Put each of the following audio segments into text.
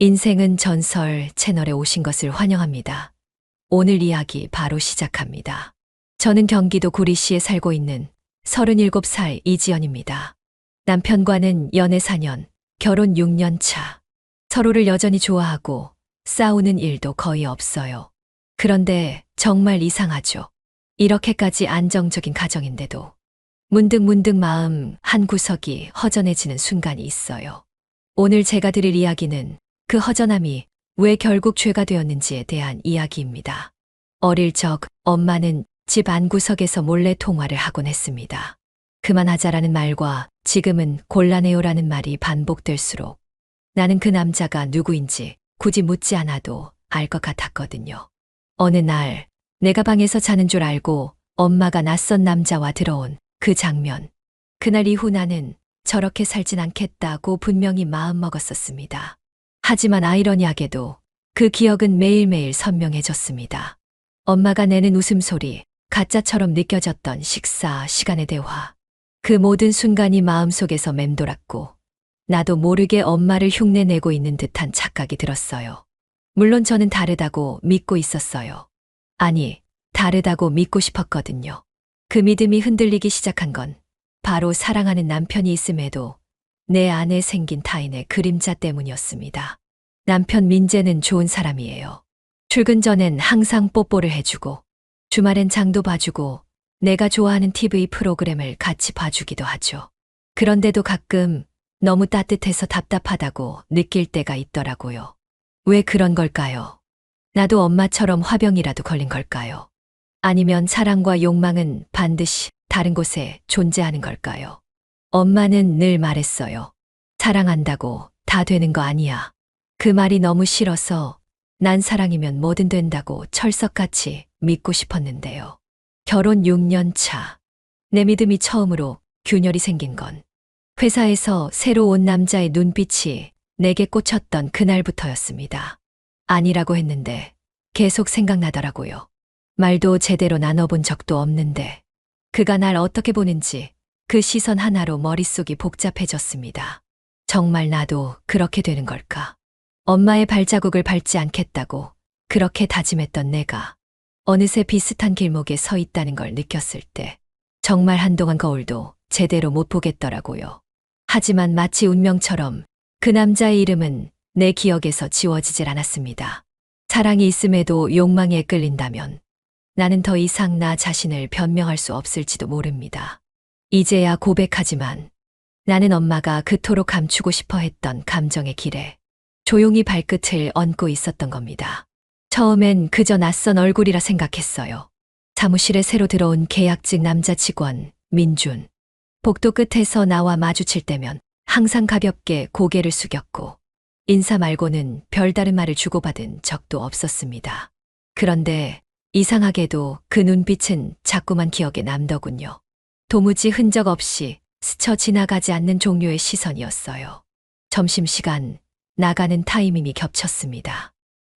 인생은 전설 채널에 오신 것을 환영합니다. 오늘 이야기 바로 시작합니다. 저는 경기도 구리시에 살고 있는 37살 이지연입니다. 남편과는 연애 4년, 결혼 6년 차. 서로를 여전히 좋아하고 싸우는 일도 거의 없어요. 그런데 정말 이상하죠. 이렇게까지 안정적인 가정인데도 문득 마음 한 구석이 허전해지는 순간이 있어요. 오늘 제가 드릴 이야기는 그 허전함이 왜 결국 죄가 되었는지에 대한 이야기입니다. 어릴 적 엄마는 집 안구석에서 몰래 통화를 하곤 했습니다. 그만하자라는 말과 지금은 곤란해요라는 말이 반복될수록 나는 그 남자가 누구인지 굳이 묻지 않아도 알 것 같았거든요. 어느 날 내가 방에서 자는 줄 알고 엄마가 낯선 남자와 들어온 그 장면. 그날 이후 나는 저렇게 살진 않겠다고 분명히 마음먹었었습니다. 하지만 아이러니하게도 그 기억은 매일매일 선명해졌습니다. 엄마가 내는 웃음소리, 가짜처럼 느껴졌던 식사, 시간의 대화. 그 모든 순간이 마음속에서 맴돌았고 나도 모르게 엄마를 흉내내고 있는 듯한 착각이 들었어요. 물론 저는 다르다고 믿고 있었어요. 아니, 다르다고 믿고 싶었거든요. 그 믿음이 흔들리기 시작한 건 바로 사랑하는 남편이 있음에도 내 안에 생긴 타인의 그림자 때문이었습니다. 남편 민재는 좋은 사람이에요. 출근 전엔 항상 뽀뽀를 해주고 주말엔 장도 봐주고 내가 좋아하는 TV 프로그램을 같이 봐주기도 하죠. 그런데도 가끔 너무 따뜻해서 답답하다고 느낄 때가 있더라고요. 왜 그런 걸까요? 나도 엄마처럼 화병이라도 걸린 걸까요? 아니면 사랑과 욕망은 반드시 다른 곳에 존재하는 걸까요? 엄마는 늘 말했어요. 사랑한다고 다 되는 거 아니야. 그 말이 너무 싫어서 난 사랑이면 뭐든 된다고 철석같이 믿고 싶었는데요. 결혼 6년 차. 내 믿음이 처음으로 균열이 생긴 건 회사에서 새로 온 남자의 눈빛이 내게 꽂혔던 그날부터였습니다. 아니라고 했는데 계속 생각나더라고요. 말도 제대로 나눠본 적도 없는데 그가 날 어떻게 보는지 그 시선 하나로 머릿속이 복잡해졌습니다. 정말 나도 그렇게 되는 걸까? 엄마의 발자국을 밟지 않겠다고 그렇게 다짐했던 내가 어느새 비슷한 길목에 서 있다는 걸 느꼈을 때 정말 한동안 거울도 제대로 못 보겠더라고요. 하지만 마치 운명처럼 그 남자의 이름은 내 기억에서 지워지질 않았습니다. 사랑이 있음에도 욕망에 끌린다면 나는 더 이상 나 자신을 변명할 수 없을지도 모릅니다. 이제야 고백하지만 나는 엄마가 그토록 감추고 싶어 했던 감정의 길에 조용히 발끝을 얹고 있었던 겁니다. 처음엔 그저 낯선 얼굴이라 생각했어요. 사무실에 새로 들어온 계약직 남자 직원 민준. 복도 끝에서 나와 마주칠 때면 항상 가볍게 고개를 숙였고 인사 말고는 별다른 말을 주고받은 적도 없었습니다. 그런데 이상하게도 그 눈빛은 자꾸만 기억에 남더군요. 도무지 흔적 없이 스쳐 지나가지 않는 종류의 시선이었어요. 점심시간 나가는 타이밍이 겹쳤습니다.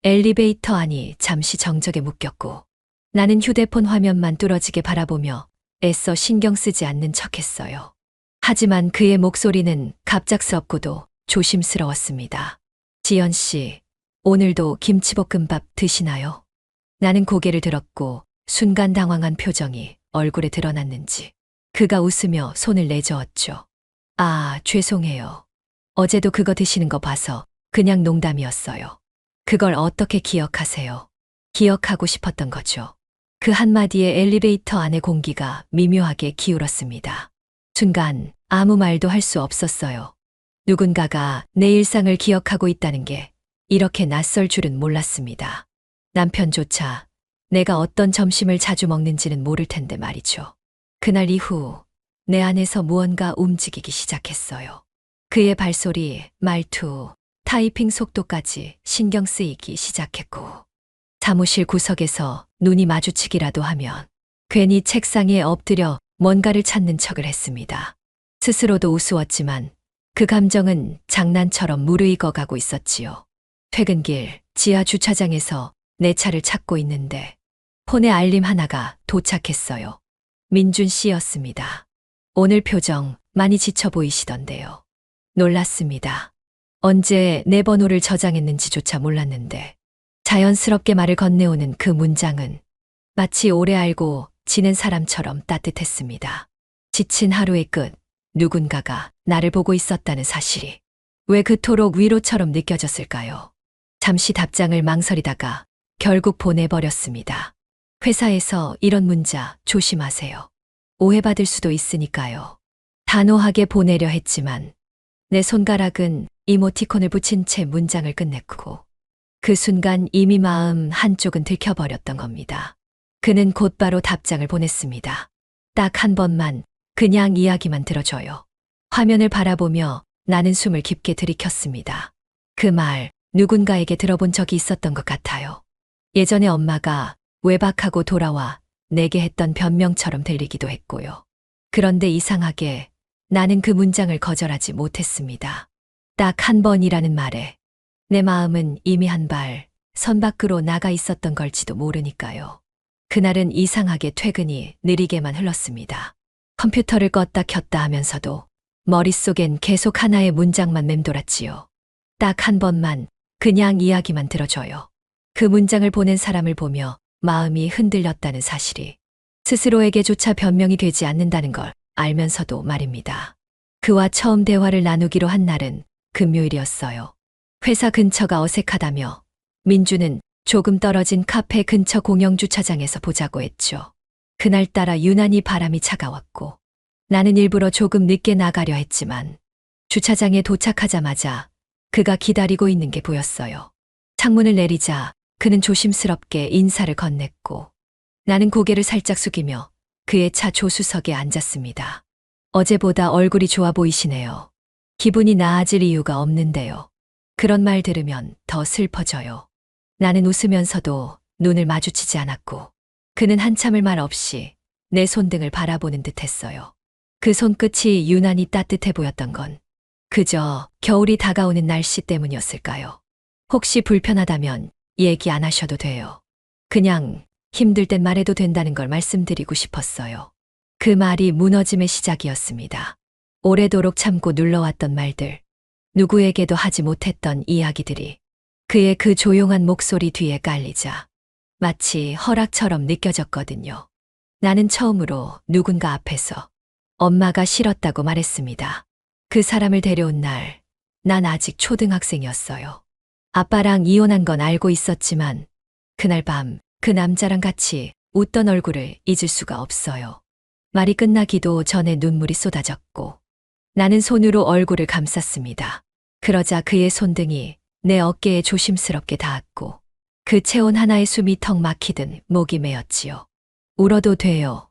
엘리베이터 안이 잠시 정적에 묶였고 나는 휴대폰 화면만 뚫어지게 바라보며 애써 신경 쓰지 않는 척했어요. 하지만 그의 목소리는 갑작스럽고도 조심스러웠습니다. 지연 씨, 오늘도 김치볶음밥 드시나요? 나는 고개를 들었고 순간 당황한 표정이 얼굴에 드러났는지 그가 웃으며 손을 내저었죠. 아, 죄송해요. 어제도 그거 드시는 거 봐서 그냥 농담이었어요. 그걸 어떻게 기억하세요? 기억하고 싶었던 거죠. 그 한마디에 엘리베이터 안의 공기가 미묘하게 기울었습니다. 순간 아무 말도 할 수 없었어요. 누군가가 내 일상을 기억하고 있다는 게 이렇게 낯설 줄은 몰랐습니다. 남편조차 내가 어떤 점심을 자주 먹는지는 모를 텐데 말이죠. 그날 이후 내 안에서 무언가 움직이기 시작했어요. 그의 발소리, 말투, 타이핑 속도까지 신경 쓰이기 시작했고 사무실 구석에서 눈이 마주치기라도 하면 괜히 책상에 엎드려 뭔가를 찾는 척을 했습니다. 스스로도 우스웠지만 그 감정은 장난처럼 무르익어가고 있었지요. 퇴근길 지하 주차장에서 내 차를 찾고 있는데 폰에 알림 하나가 도착했어요. 민준 씨였습니다. 오늘 표정 많이 지쳐 보이시던데요. 놀랐습니다. 언제 내 번호를 저장했는지조차 몰랐는데 자연스럽게 말을 건네오는 그 문장은 마치 오래 알고 지낸 사람처럼 따뜻했습니다. 지친 하루의 끝, 누군가가 나를 보고 있었다는 사실이 왜 그토록 위로처럼 느껴졌을까요? 잠시 답장을 망설이다가 결국 보내버렸습니다. 회사에서 이런 문자 조심하세요. 오해받을 수도 있으니까요. 단호하게 보내려 했지만 내 손가락은 이모티콘을 붙인 채 문장을 끝냈고 그 순간 이미 마음 한쪽은 들켜버렸던 겁니다. 그는 곧바로 답장을 보냈습니다. 딱 한 번만 그냥 이야기만 들어줘요. 화면을 바라보며 나는 숨을 깊게 들이켰습니다. 그 말 누군가에게 들어본 적이 있었던 것 같아요. 예전에 엄마가 외박하고 돌아와 내게 했던 변명처럼 들리기도 했고요. 그런데 이상하게 나는 그 문장을 거절하지 못했습니다. 딱 한 번이라는 말에 내 마음은 이미 한 발 선 밖으로 나가 있었던 걸지도 모르니까요. 그날은 이상하게 퇴근이 느리게만 흘렀습니다. 컴퓨터를 껐다 켰다 하면서도 머릿속엔 계속 하나의 문장만 맴돌았지요. 딱 한 번만 그냥 이야기만 들어줘요. 그 문장을 보낸 사람을 보며 마음이 흔들렸다는 사실이 스스로에게조차 변명이 되지 않는다는 걸 알면서도 말입니다. 그와 처음 대화를 나누기로 한 날은 금요일이었어요. 회사 근처가 어색하다며 민주는 조금 떨어진 카페 근처 공영주차장에서 보자고 했죠. 그날따라 유난히 바람이 차가웠고 나는 일부러 조금 늦게 나가려 했지만 주차장에 도착하자마자 그가 기다리고 있는 게 보였어요. 창문을 내리자 그는 조심스럽게 인사를 건넸고 나는 고개를 살짝 숙이며 그의 차 조수석에 앉았습니다. 어제보다 얼굴이 좋아 보이시네요. 기분이 나아질 이유가 없는데요. 그런 말 들으면 더 슬퍼져요. 나는 웃으면서도 눈을 마주치지 않았고 그는 한참을 말 없이 내 손등을 바라보는 듯 했어요. 그 손끝이 유난히 따뜻해 보였던 건 그저 겨울이 다가오는 날씨 때문이었을까요? 혹시 불편하다면 얘기 안 하셔도 돼요. 그냥 힘들 땐 말해도 된다는 걸 말씀드리고 싶었어요. 그 말이 무너짐의 시작이었습니다. 오래도록 참고 눌러왔던 말들, 누구에게도 하지 못했던 이야기들이 그의 그 조용한 목소리 뒤에 깔리자 마치 허락처럼 느껴졌거든요. 나는 처음으로 누군가 앞에서 엄마가 싫었다고 말했습니다. 그 사람을 데려온 날, 난 아직 초등학생이었어요. 아빠랑 이혼한 건 알고 있었지만 그날 밤 그 남자랑 같이 웃던 얼굴을 잊을 수가 없어요. 말이 끝나기도 전에 눈물이 쏟아졌고 나는 손으로 얼굴을 감쌌습니다. 그러자 그의 손등이 내 어깨에 조심스럽게 닿았고 그 체온 하나의 숨이 턱 막히듯 목이 메었지요. 울어도 돼요.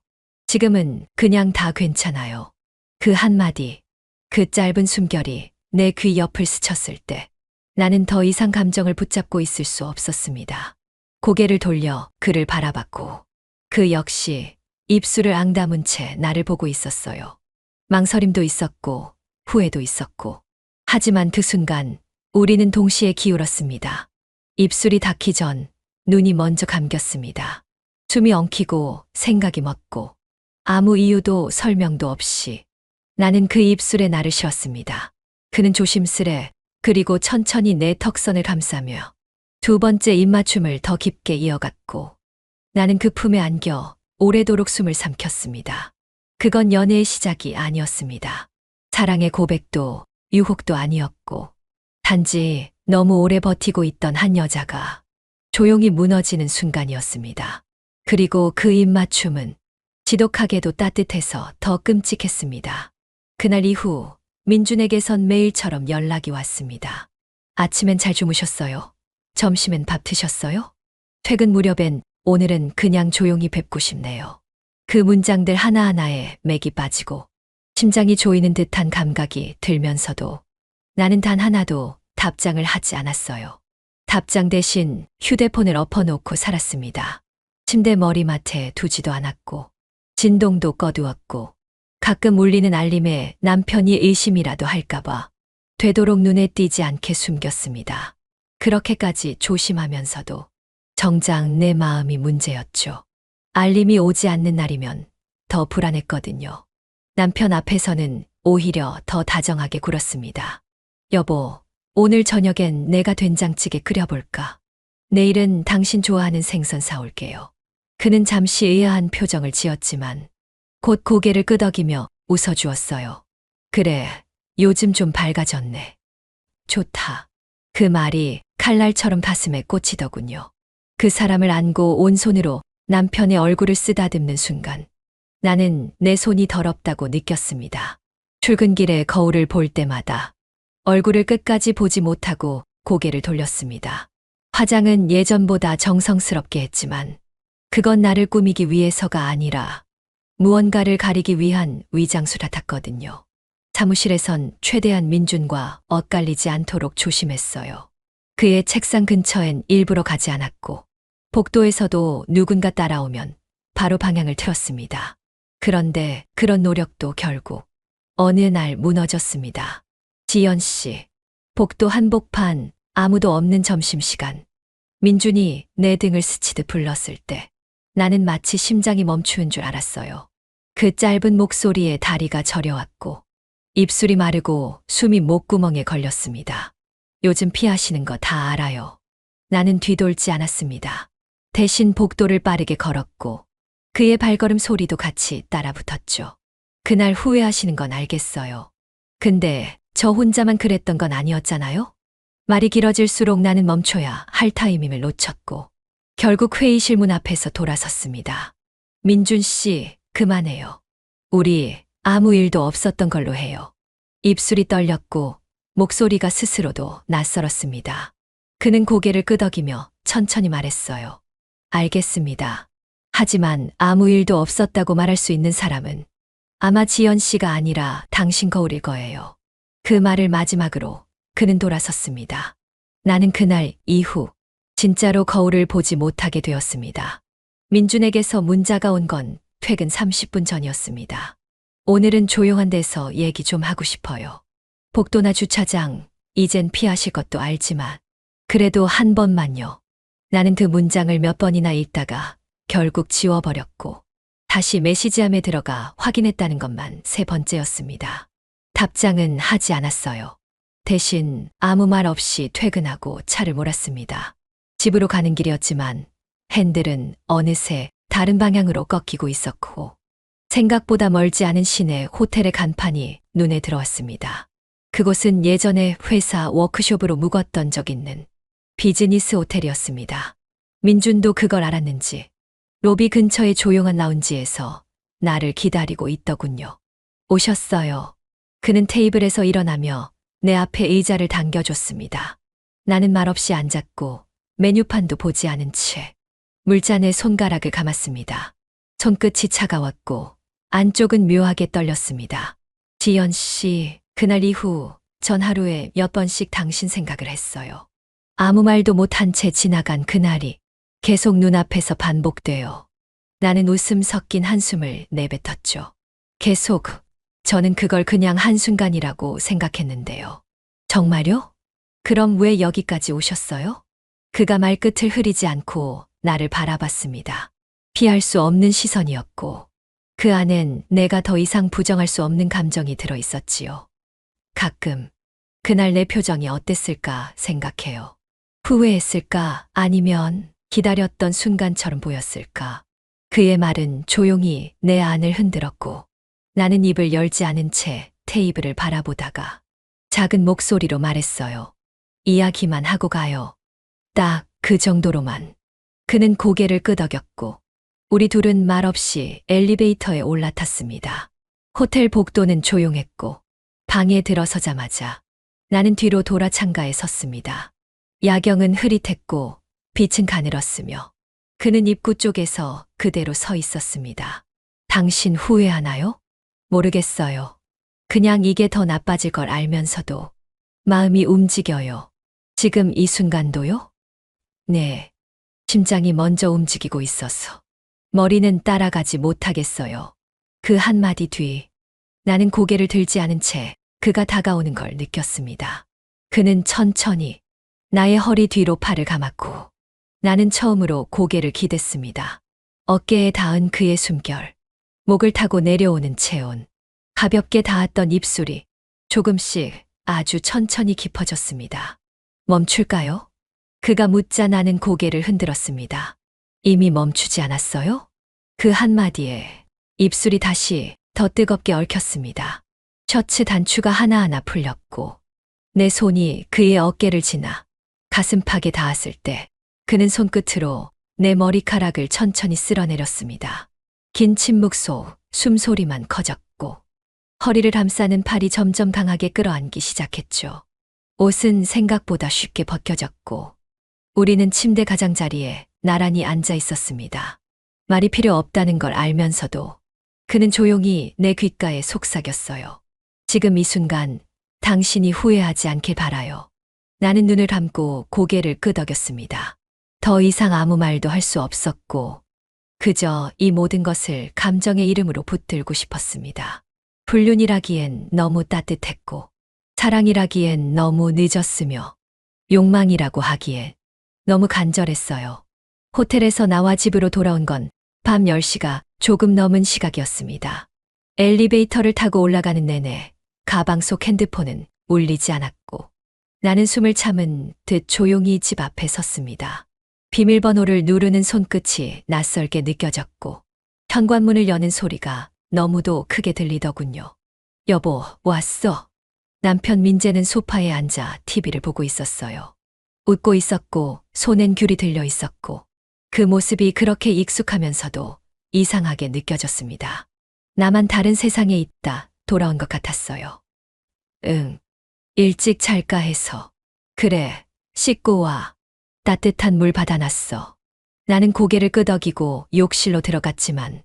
지금은 그냥 다 괜찮아요. 그 한마디, 그 짧은 숨결이 내 귀 옆을 스쳤을 때 나는 더 이상 감정을 붙잡고 있을 수 없었습니다. 고개를 돌려 그를 바라봤고 그 역시 입술을 앙다문 채 나를 보고 있었어요. 망설임도 있었고 후회도 있었고 하지만 그 순간 우리는 동시에 기울었습니다. 입술이 닿기 전 눈이 먼저 감겼습니다. 숨이 엉키고 생각이 멎고 아무 이유도 설명도 없이 나는 그 입술에 나를 씌웠습니다. 그는 조심스레 그리고 천천히 내 턱선을 감싸며 두 번째 입맞춤을 더 깊게 이어갔고 나는 그 품에 안겨 오래도록 숨을 삼켰습니다. 그건 연애의 시작이 아니었습니다. 사랑의 고백도 유혹도 아니었고 단지 너무 오래 버티고 있던 한 여자가 조용히 무너지는 순간이었습니다. 그리고 그 입맞춤은 지독하게도 따뜻해서 더 끔찍했습니다. 그날 이후 민준에게선 매일처럼 연락이 왔습니다. 아침엔 잘 주무셨어요? 점심엔 밥 드셨어요? 퇴근 무렵엔 오늘은 그냥 조용히 뵙고 싶네요. 그 문장들 하나하나에 맥이 빠지고 심장이 조이는 듯한 감각이 들면서도 나는 단 하나도 답장을 하지 않았어요. 답장 대신 휴대폰을 엎어놓고 살았습니다. 침대 머리맡에 두지도 않았고 진동도 꺼두었고 가끔 울리는 알림에 남편이 의심이라도 할까봐 되도록 눈에 띄지 않게 숨겼습니다. 그렇게까지 조심하면서도 정작 내 마음이 문제였죠. 알림이 오지 않는 날이면 더 불안했거든요. 남편 앞에서는 오히려 더 다정하게 굴었습니다. 여보, 오늘 저녁엔 내가 된장찌개 끓여볼까? 내일은 당신 좋아하는 생선 사올게요. 그는 잠시 의아한 표정을 지었지만 곧 고개를 끄덕이며 웃어주었어요. 그래, 요즘 좀 밝아졌네. 좋다. 그 말이 칼날처럼 가슴에 꽂히더군요. 그 사람을 안고 온손으로 남편의 얼굴을 쓰다듬는 순간 나는 내 손이 더럽다고 느꼈습니다. 출근길에 거울을 볼 때마다 얼굴을 끝까지 보지 못하고 고개를 돌렸습니다. 화장은 예전보다 정성스럽게 했지만 그건 나를 꾸미기 위해서가 아니라 무언가를 가리기 위한 위장수 같았거든요. 사무실에선 최대한 민준과 엇갈리지 않도록 조심했어요. 그의 책상 근처엔 일부러 가지 않았고 복도에서도 누군가 따라오면 바로 방향을 틀었습니다. 그런데 그런 노력도 결국 어느 날 무너졌습니다. 지연 씨, 복도 한복판 아무도 없는 점심시간. 민준이 내 등을 스치듯 불렀을 때 나는 마치 심장이 멈추는 줄 알았어요. 그 짧은 목소리에 다리가 저려왔고 입술이 마르고 숨이 목구멍에 걸렸습니다. 요즘 피하시는 거 다 알아요. 나는 뒤돌지 않았습니다. 대신 복도를 빠르게 걸었고 그의 발걸음 소리도 같이 따라 붙었죠. 그날 후회하시는 건 알겠어요. 근데 저 혼자만 그랬던 건 아니었잖아요? 말이 길어질수록 나는 멈춰야 할 타이밍을 놓쳤고 결국 회의실 문 앞에서 돌아섰습니다. 민준 씨, 그만해요. 우리 아무 일도 없었던 걸로 해요. 입술이 떨렸고 목소리가 스스로도 낯설었습니다. 그는 고개를 끄덕이며 천천히 말했어요. 알겠습니다. 하지만 아무 일도 없었다고 말할 수 있는 사람은 아마 지연 씨가 아니라 당신 거울일 거예요. 그 말을 마지막으로 그는 돌아섰습니다. 나는 그날 이후 진짜로 거울을 보지 못하게 되었습니다. 민준에게서 문자가 온 건 퇴근 30분 전이었습니다. 오늘은 조용한 데서 얘기 좀 하고 싶어요. 복도나 주차장, 이젠 피하실 것도 알지만 그래도 한 번만요. 나는 그 문장을 몇 번이나 읽다가 결국 지워버렸고 다시 메시지함에 들어가 확인했다는 것만 3번째였습니다. 답장은 하지 않았어요. 대신 아무 말 없이 퇴근하고 차를 몰았습니다. 집으로 가는 길이었지만 핸들은 어느새 다른 방향으로 꺾이고 있었고 생각보다 멀지 않은 시내 호텔의 간판이 눈에 들어왔습니다. 그곳은 예전에 회사 워크숍으로 묵었던 적 있는 비즈니스 호텔이었습니다. 민준도 그걸 알았는지 로비 근처의 조용한 라운지에서 나를 기다리고 있더군요. 오셨어요. 그는 테이블에서 일어나며 내 앞에 의자를 당겨줬습니다. 나는 말없이 앉았고 메뉴판도 보지 않은 채 물잔에 손가락을 감았습니다. 손끝이 차가웠고 안쪽은 묘하게 떨렸습니다. 지연 씨, 그날 이후 전 하루에 몇 번씩 당신 생각을 했어요. 아무 말도 못한 채 지나간 그날이 계속 눈앞에서 반복되어 나는 웃음 섞인 한숨을 내뱉었죠. 계속 저는 그걸 그냥 한순간이라고 생각했는데요. 정말요? 그럼 왜 여기까지 오셨어요? 그가 말끝을 흐리지 않고 나를 바라봤습니다. 피할 수 없는 시선이었고 그 안엔 내가 더 이상 부정할 수 없는 감정이 들어 있었지요. 가끔 그날 내 표정이 어땠을까 생각해요. 후회했을까 아니면 기다렸던 순간처럼 보였을까. 그의 말은 조용히 내 안을 흔들었고 나는 입을 열지 않은 채 테이블을 바라보다가 작은 목소리로 말했어요. 이야기만 하고 가요. 딱 그 정도로만. 그는 고개를 끄덕였고 우리 둘은 말없이 엘리베이터에 올라탔습니다. 호텔 복도는 조용했고 방에 들어서자마자 나는 뒤로 돌아 창가에 섰습니다. 야경은 흐릿했고 빛은 가늘었으며 그는 입구 쪽에서 그대로 서 있었습니다. 당신 후회하나요? 모르겠어요. 그냥 이게 더 나빠질 걸 알면서도 마음이 움직여요. 지금 이 순간도요? 네. 심장이 먼저 움직이고 있어서 머리는 따라가지 못하겠어요. 그 한마디 뒤 나는 고개를 들지 않은 채 그가 다가오는 걸 느꼈습니다. 그는 천천히 나의 허리 뒤로 팔을 감았고 나는 처음으로 고개를 기댔습니다. 어깨에 닿은 그의 숨결, 목을 타고 내려오는 체온, 가볍게 닿았던 입술이 조금씩 아주 천천히 깊어졌습니다. 멈출까요? 그가 묻자 나는 고개를 흔들었습니다. 이미 멈추지 않았어요? 그 한마디에 입술이 다시 더 뜨겁게 얽혔습니다. 셔츠 단추가 하나하나 풀렸고 내 손이 그의 어깨를 지나 가슴팍에 닿았을 때 그는 손끝으로 내 머리카락을 천천히 쓸어내렸습니다. 긴 침묵 속 숨소리만 커졌고 허리를 감싸는 팔이 점점 강하게 끌어안기 시작했죠. 옷은 생각보다 쉽게 벗겨졌고 우리는 침대 가장자리에 나란히 앉아 있었습니다. 말이 필요 없다는 걸 알면서도 그는 조용히 내 귓가에 속삭였어요. 지금 이 순간 당신이 후회하지 않길 바라요. 나는 눈을 감고 고개를 끄덕였습니다. 더 이상 아무 말도 할 수 없었고 그저 이 모든 것을 감정의 이름으로 붙들고 싶었습니다. 불륜이라기엔 너무 따뜻했고 사랑이라기엔 너무 늦었으며 욕망이라고 하기엔 너무 간절했어요. 호텔에서 나와 집으로 돌아온 건 밤 10시가 조금 넘은 시각이었습니다. 엘리베이터를 타고 올라가는 내내 가방 속 핸드폰은 울리지 않았고 나는 숨을 참은 듯 조용히 집 앞에 섰습니다. 비밀번호를 누르는 손끝이 낯설게 느껴졌고 현관문을 여는 소리가 너무도 크게 들리더군요. 여보, 왔어. 남편 민재는 소파에 앉아 TV를 보고 있었어요. 웃고 있었고 손엔 귤이 들려 있었고 그 모습이 그렇게 익숙하면서도 이상하게 느껴졌습니다. 나만 다른 세상에 있다 돌아온 것 같았어요. 응, 일찍 잘까 해서. 그래, 씻고 와. 따뜻한 물 받아놨어. 나는 고개를 끄덕이고 욕실로 들어갔지만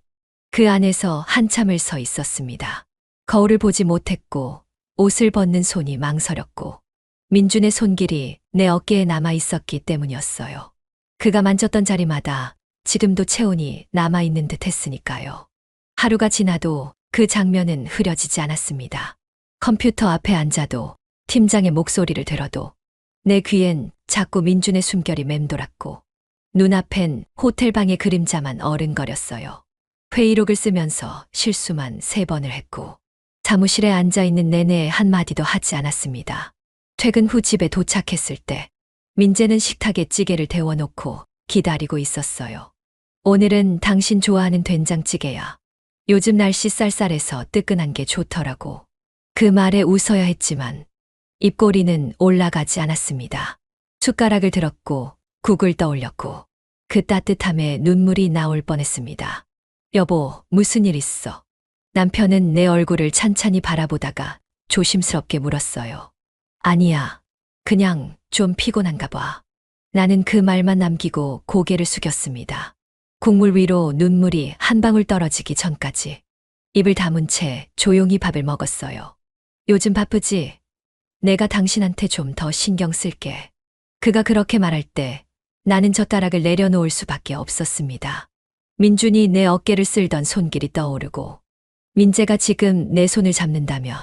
그 안에서 한참을 서 있었습니다. 거울을 보지 못했고 옷을 벗는 손이 망설였고 민준의 손길이 내 어깨에 남아 있었기 때문이었어요. 그가 만졌던 자리마다 지금도 체온이 남아있는 듯 했으니까요. 하루가 지나도 그 장면은 흐려지지 않았습니다. 컴퓨터 앞에 앉아도 팀장의 목소리를 들어도 내 귀엔 자꾸 민준의 숨결이 맴돌았고 눈앞엔 호텔방의 그림자만 어른거렸어요. 회의록을 쓰면서 실수만 3번을 했고 사무실에 앉아있는 내내 한마디도 하지 않았습니다. 퇴근 후 집에 도착했을 때 민재는 식탁에 찌개를 데워놓고 기다리고 있었어요. 오늘은 당신 좋아하는 된장찌개야. 요즘 날씨 쌀쌀해서 뜨끈한 게 좋더라고. 그 말에 웃어야 했지만 입꼬리는 올라가지 않았습니다. 숟가락을 들었고 국을 떠올렸고 그 따뜻함에 눈물이 나올 뻔했습니다. 여보, 무슨 일 있어? 남편은 내 얼굴을 찬찬히 바라보다가 조심스럽게 물었어요. 아니야, 그냥 좀 피곤한가 봐. 나는 그 말만 남기고 고개를 숙였습니다. 국물 위로 눈물이 한 방울 떨어지기 전까지 입을 다문 채 조용히 밥을 먹었어요. 요즘 바쁘지? 내가 당신한테 좀 더 신경 쓸게. 그가 그렇게 말할 때 나는 젓가락을 내려놓을 수밖에 없었습니다. 민준이 내 어깨를 쓸던 손길이 떠오르고 민재가 지금 내 손을 잡는다면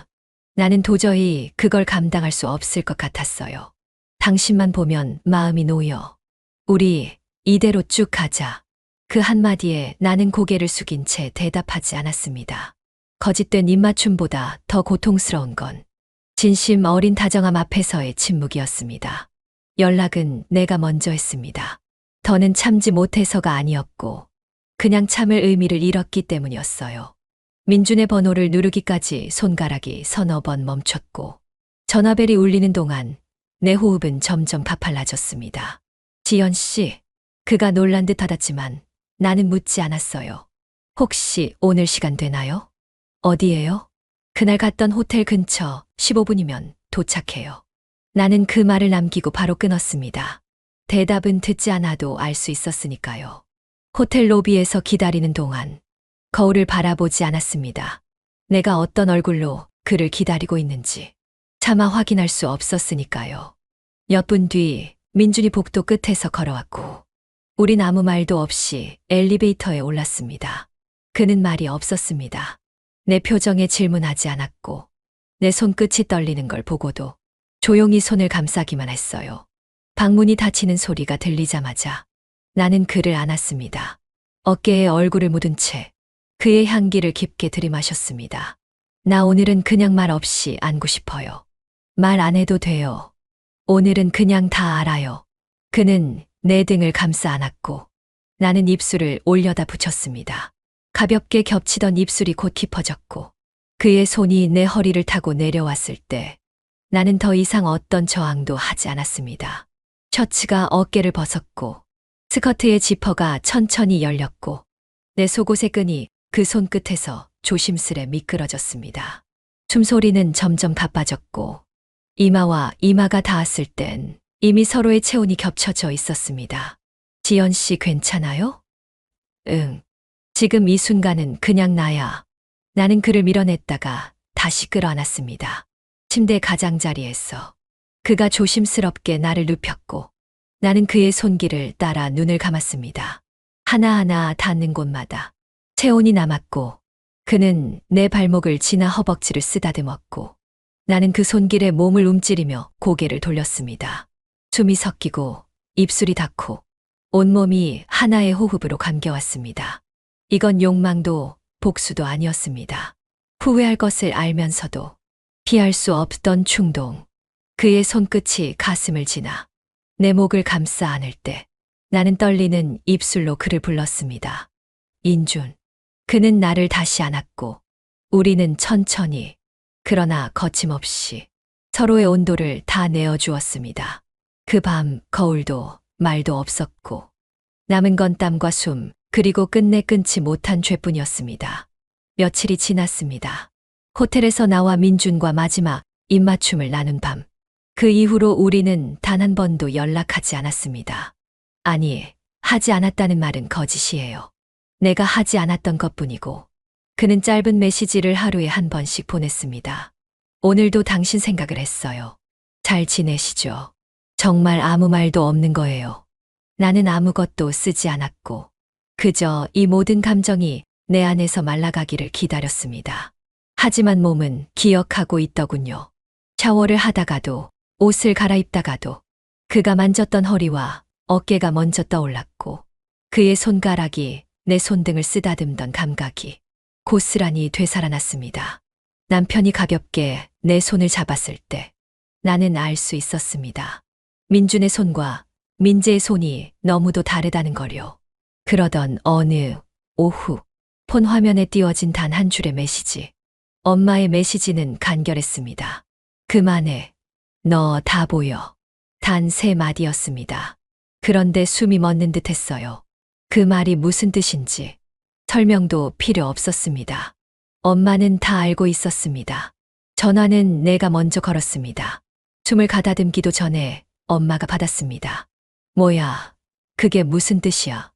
나는 도저히 그걸 감당할 수 없을 것 같았어요. 당신만 보면 마음이 놓여. 우리 이대로 쭉 가자. 그 한마디에 나는 고개를 숙인 채 대답하지 않았습니다. 거짓된 입맞춤보다 더 고통스러운 건 진심 어린 다정함 앞에서의 침묵이었습니다. 연락은 내가 먼저 했습니다. 더는 참지 못해서가 아니었고 그냥 참을 의미를 잃었기 때문이었어요. 민준의 번호를 누르기까지 손가락이 서너 번 멈췄고 전화벨이 울리는 동안 내 호흡은 점점 가팔라졌습니다. 지연 씨, 그가 놀란 듯 하았지만 나는 묻지 않았어요. 혹시 오늘 시간 되나요? 어디예요? 그날 갔던 호텔 근처 15분이면 도착해요. 나는 그 말을 남기고 바로 끊었습니다. 대답은 듣지 않아도 알 수 있었으니까요. 호텔 로비에서 기다리는 동안 거울을 바라보지 않았습니다. 내가 어떤 얼굴로 그를 기다리고 있는지 차마 확인할 수 없었으니까요. 몇 분 뒤 민준이 복도 끝에서 걸어왔고 우린 아무 말도 없이 엘리베이터에 올랐습니다. 그는 말이 없었습니다. 내 표정에 질문하지 않았고 내 손끝이 떨리는 걸 보고도 조용히 손을 감싸기만 했어요. 방문이 닫히는 소리가 들리자마자 나는 그를 안았습니다. 어깨에 얼굴을 묻은 채 그의 향기를 깊게 들이마셨습니다. 나 오늘은 그냥 말 없이 안고 싶어요. 말 안 해도 돼요. 오늘은 그냥 다 알아요. 그는 내 등을 감싸 안았고 나는 입술을 올려다 붙였습니다. 가볍게 겹치던 입술이 곧 깊어졌고 그의 손이 내 허리를 타고 내려왔을 때 나는 더 이상 어떤 저항도 하지 않았습니다. 셔츠가 어깨를 벗었고 스커트의 지퍼가 천천히 열렸고 내 속옷의 끈이 그 손끝에서 조심스레 미끄러졌습니다. 숨소리는 점점 가빠졌고 이마와 이마가 닿았을 땐 이미 서로의 체온이 겹쳐져 있었습니다. 지연 씨 괜찮아요? 응. 지금 이 순간은 그냥 나야. 나는 그를 밀어냈다가 다시 끌어안았습니다. 침대 가장자리에서 그가 조심스럽게 나를 눕혔고 나는 그의 손길을 따라 눈을 감았습니다. 하나하나 닿는 곳마다 체온이 남았고 그는 내 발목을 지나 허벅지를 쓰다듬었고 나는 그 손길에 몸을 움츠리며 고개를 돌렸습니다. 숨이 섞이고 입술이 닿고 온몸이 하나의 호흡으로 감겨왔습니다. 이건 욕망도 복수도 아니었습니다. 후회할 것을 알면서도 피할 수 없던 충동. 그의 손끝이 가슴을 지나 내 목을 감싸 안을 때 나는 떨리는 입술로 그를 불렀습니다. 인준. 그는 나를 다시 안았고 우리는 천천히 그러나 거침없이 서로의 온도를 다 내어주었습니다. 그 밤 거울도 말도 없었고 남은 건 땀과 숨 그리고 끝내 끊지 못한 죄뿐이었습니다. 며칠이 지났습니다. 호텔에서 나와 민준과 마지막 입맞춤을 나눈 밤. 그 이후로 우리는 단 한 번도 연락하지 않았습니다. 아니, 하지 않았다는 말은 거짓이에요. 내가 하지 않았던 것뿐이고 그는 짧은 메시지를 하루에 한 번씩 보냈습니다. 오늘도 당신 생각을 했어요. 잘 지내시죠? 정말 아무 말도 없는 거예요. 나는 아무것도 쓰지 않았고 그저 이 모든 감정이 내 안에서 말라가기를 기다렸습니다. 하지만 몸은 기억하고 있더군요. 샤워를 하다가도 옷을 갈아입다가도 그가 만졌던 허리와 어깨가 먼저 떠올랐고 그의 손가락이 내 손등을 쓰다듬던 감각이 고스란히 되살아났습니다. 남편이 가볍게 내 손을 잡았을 때 나는 알 수 있었습니다. 민준의 손과 민재의 손이 너무도 다르다는 거요. 그러던 어느 오후 폰 화면에 띄워진 단 한 줄의 메시지. 엄마의 메시지는 간결했습니다. 그만해. 너 다 보여. 단 3마디였습니다. 그런데 숨이 멎는 듯 했어요. 그 말이 무슨 뜻인지 설명도 필요 없었습니다. 엄마는 다 알고 있었습니다. 전화는 내가 먼저 걸었습니다. 숨을 가다듬기도 전에 엄마가 받았습니다. 뭐야, 그게 무슨 뜻이야?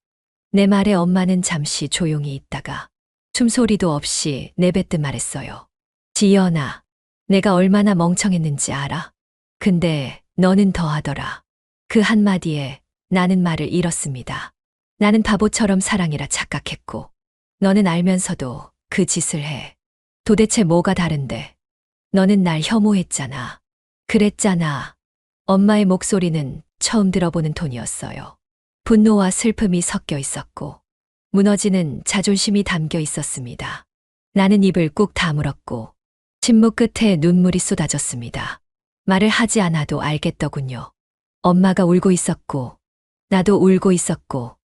내 말에 엄마는 잠시 조용히 있다가 숨소리도 없이 내뱉듯 말했어요. 지연아, 내가 얼마나 멍청했는지 알아? 근데 너는 더하더라. 그 한마디에 나는 말을 잃었습니다. 나는 바보처럼 사랑이라 착각했고 너는 알면서도 그 짓을 해. 도대체 뭐가 다른데? 너는 날 혐오했잖아. 그랬잖아. 엄마의 목소리는 처음 들어보는 톤이었어요. 분노와 슬픔이 섞여 있었고 무너지는 자존심이 담겨 있었습니다. 나는 입을 꾹 다물었고 침묵 끝에 눈물이 쏟아졌습니다. 말을 하지 않아도 알겠더군요. 엄마가 울고 있었고 나도 울고 있었고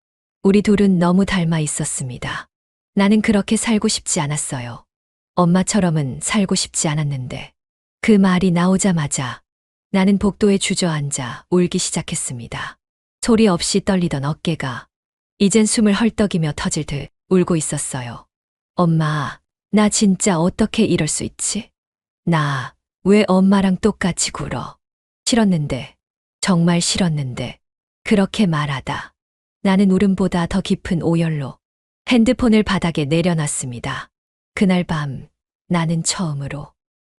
우리 둘은 너무 닮아 있었습니다. 나는 그렇게 살고 싶지 않았어요. 엄마처럼은 살고 싶지 않았는데 그 말이 나오자마자 나는 복도에 주저앉아 울기 시작했습니다. 소리 없이 떨리던 어깨가 이젠 숨을 헐떡이며 터질 듯 울고 있었어요. 엄마, 나 진짜 어떻게 이럴 수 있지? 나 왜 엄마랑 똑같이 굴어? 싫었는데, 정말 싫었는데, 그렇게 말하다. 나는 울음보다 더 깊은 오열로 핸드폰을 바닥에 내려놨습니다. 그날 밤 나는 처음으로